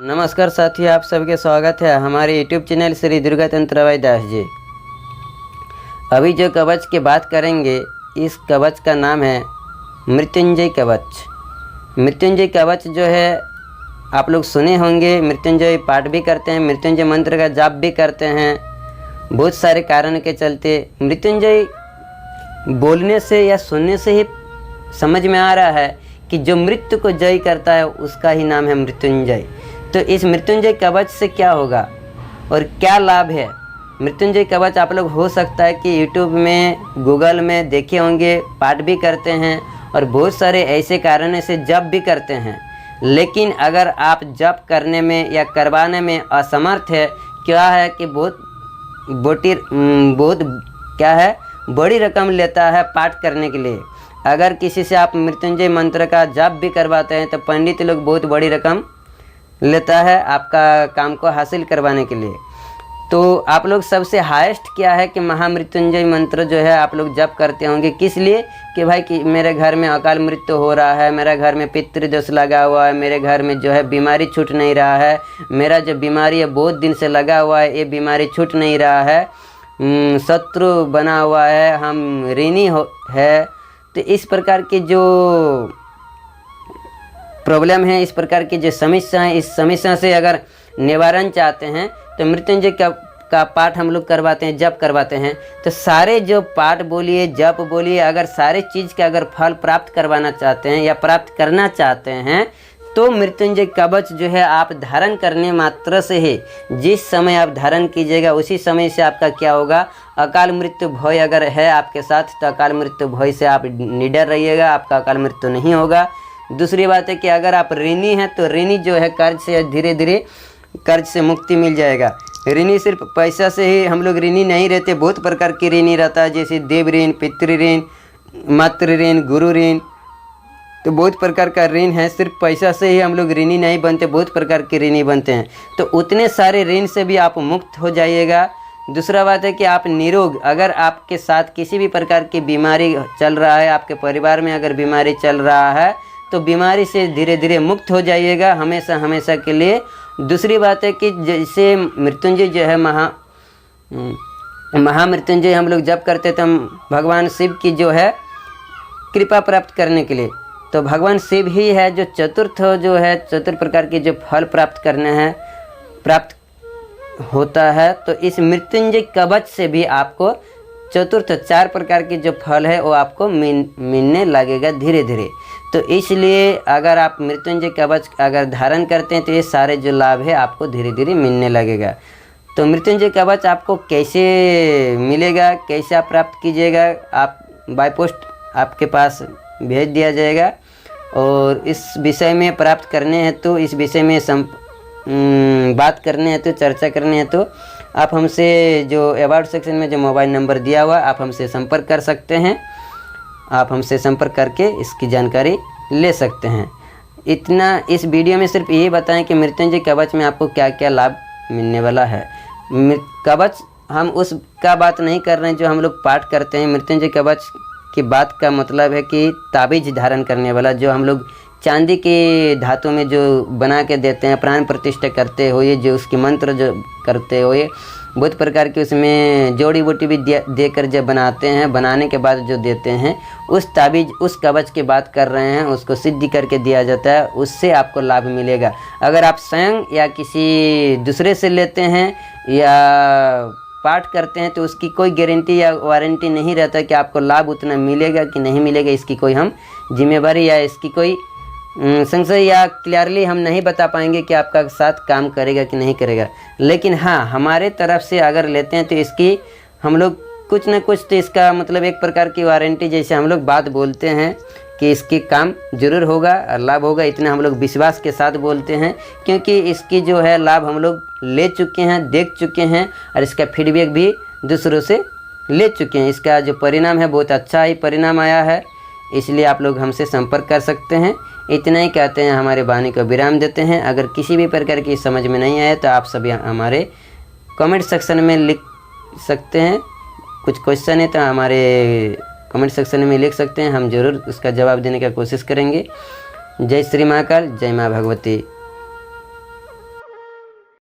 नमस्कार साथियों, आप सबके स्वागत है हमारे YouTube चैनल श्री दुर्गा तंत्र दास जी। अभी जो कवच की बात करेंगे, इस कवच का नाम है मृत्युंजय कवच। मृत्युंजय कवच जो है आप लोग सुने होंगे, मृत्युंजय पाठ भी करते हैं, मृत्युंजय मंत्र का जाप भी करते हैं। बहुत सारे कारण के चलते मृत्युंजय बोलने से या सुनने से ही समझ में आ रहा है कि जो मृत्यु को जय करता है उसका ही नाम है मृत्युंजय। तो इस मृत्युंजय कवच से क्या होगा और क्या लाभ है? मृत्युंजय कवच आप लोग हो सकता है कि YouTube में, गूगल में देखे होंगे, पाठ भी करते हैं और बहुत सारे ऐसे कारणों से जप भी करते हैं। लेकिन अगर आप जप करने में या करवाने में असमर्थ है, क्या है कि बहुत क्या है, बड़ी रकम लेता है पाठ करने के लिए। अगर किसी से आप मृत्युंजय मंत्र का जाप भी करवाते हैं तो पंडित लोग बहुत बड़ी रकम लेता है आपका काम को हासिल करवाने के लिए। तो आप लोग सबसे हाईएस्ट क्या है कि महामृत्युंजय मंत्र जो है आप लोग जप करते होंगे। किस लिए? कि भाई कि मेरे घर में अकाल मृत्यु हो रहा है, मेरे घर में पितृदोष लगा हुआ है, मेरे घर में जो है बीमारी छूट नहीं रहा है, मेरा जो बीमारी है बहुत दिन से लगा हुआ है, ये बीमारी छूट नहीं रहा है, शत्रु बना हुआ है, हम ऋणी है। तो इस प्रकार की जो प्रॉब्लम है, इस प्रकार की जो समस्या है, इस समस्या से अगर निवारण चाहते हैं तो मृत्युंजय का पाठ हम लोग करवाते हैं, जप करवाते हैं। तो सारे जो पाठ बोलिए, जप बोलिए, अगर सारे चीज़ का अगर फल प्राप्त करवाना चाहते हैं या प्राप्त करना चाहते हैं तो मृत्युंजय कवच जो है आप धारण करने मात्र से ही, जिस समय आप धारण कीजिएगा उसी समय से आपका क्या होगा, अकाल मृत्यु भय अगर है आपके साथ तो अकाल मृत्यु भय से आप निडर रहिएगा, आपका अकाल मृत्यु नहीं होगा। दूसरी बात है कि अगर आप ऋणी हैं तो ऋणी जो है कर्ज से धीरे धीरे कर्ज से मुक्ति मिल जाएगा। ऋणी सिर्फ पैसा से ही हम लोग ऋणी नहीं रहते, बहुत प्रकार की ऋणी रहता है, जैसे देव ऋण, पितृ ऋण, मातृ ऋण, गुरु ऋण। तो बहुत प्रकार का ऋण है, सिर्फ पैसा से ही हम लोग ऋणी नहीं बनते, बहुत प्रकार के ऋणी बनते हैं। तो उतने सारे ऋण से भी आप मुक्त हो जाइएगा। दूसरा बात है कि आप निरोग, अगर आपके साथ किसी भी प्रकार की बीमारी चल रहा है, आपके परिवार में अगर बीमारी चल रहा है तो बीमारी से धीरे धीरे मुक्त हो जाइएगा हमेशा हमेशा के लिए। दूसरी बात है कि जैसे मृत्युंजय जो है महामृत्युंजय हम लोग जप करते तो हम भगवान शिव की जो है कृपा प्राप्त करने के लिए, तो भगवान शिव ही है जो चतुर्थ जो है, चतुर्थ प्रकार के जो फल प्राप्त करने हैं प्राप्त होता है। तो इस मृत्युंजय कवच से भी आपको चतुर्थ 4 प्रकार के जो फल है वो आपको मिलने लगेगा धीरे धीरे। तो इसलिए अगर आप मृत्युंजय कवच अगर धारण करते हैं तो ये सारे जो लाभ है आपको धीरे धीरे मिलने लगेगा। तो मृत्युंजय कवच आपको कैसे मिलेगा, कैसे आप प्राप्त कीजिएगा? आप बाय पोस्ट आपके पास भेज दिया जाएगा। और इस विषय में प्राप्त करने हैं तो इस विषय में बात करने हैं तो चर्चा करने हैं तो आप हमसे जो अबाउट सेक्शन में जो मोबाइल नंबर दिया हुआ आप हमसे संपर्क कर सकते हैं। आप हमसे संपर्क करके इसकी जानकारी ले सकते हैं। इतना इस वीडियो में सिर्फ यही बताएं कि मृत्युंजय कवच में आपको क्या क्या लाभ मिलने वाला है। कवच हम उसका बात नहीं कर रहे हैं जो हम लोग पाठ करते हैं। मृत्युंजय कवच की बात का मतलब है कि ताबीज धारण करने वाला, जो हम लोग चांदी के धातु में जो बना के देते हैं, प्राण प्रतिष्ठा करते हुए जो उसकी मंत्र जो करते हुए बहुत प्रकार की उसमें जोड़ी बूटी भी देकर जब बनाते हैं, बनाने के बाद जो देते हैं उस ताबीज, उस कवच की बात कर रहे हैं, उसको सिद्धि करके दिया जाता है, उससे आपको लाभ मिलेगा। अगर आप स्वयं या किसी दूसरे से लेते हैं या पाठ करते हैं तो उसकी कोई गारंटी या वारंटी नहीं रहता कि आपको लाभ उतना मिलेगा कि नहीं मिलेगा। इसकी कोई हम जिम्मेवारी या इसकी कोई संशय या क्लियरली हम नहीं बता पाएंगे कि आपका साथ काम करेगा कि नहीं करेगा। लेकिन हाँ, हमारे तरफ से अगर लेते हैं तो इसकी हम लोग कुछ ना कुछ तो इसका मतलब एक प्रकार की वारंटी, जैसे हम लोग बात बोलते हैं कि इसकी काम जरूर होगा और लाभ होगा, इतना हम लोग विश्वास के साथ बोलते हैं, क्योंकि इसकी जो है लाभ हम लोग ले चुके हैं, देख चुके हैं और इसका फीडबैक भी दूसरों से ले चुके हैं। इसका जो परिणाम है बहुत अच्छा ही परिणाम आया है, इसलिए आप लोग हमसे संपर्क कर सकते हैं। इतना ही कहते हैं, हमारे वाणी को विराम देते हैं। अगर किसी भी प्रकार की समझ में नहीं आए तो आप सभी हमारे कमेंट सेक्शन में लिख सकते हैं। कुछ क्वेश्चन है तो हमारे कमेंट सेक्शन में लिख सकते हैं, हम ज़रूर उसका जवाब देने का कोशिश करेंगे। जय श्री महाकाल, जय माँ भगवती।